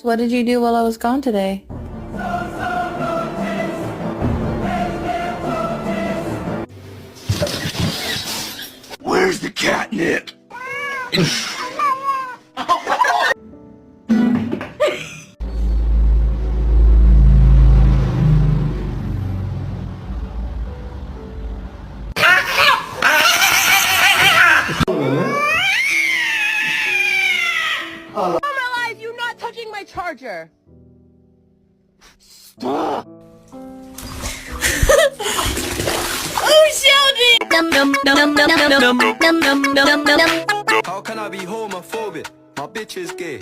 So what did you do while I was gone today? Where's the catnip? Normalize you not touching my charger. Stop. Oh, Sheldon! How can I be homophobic? My bitch is gay.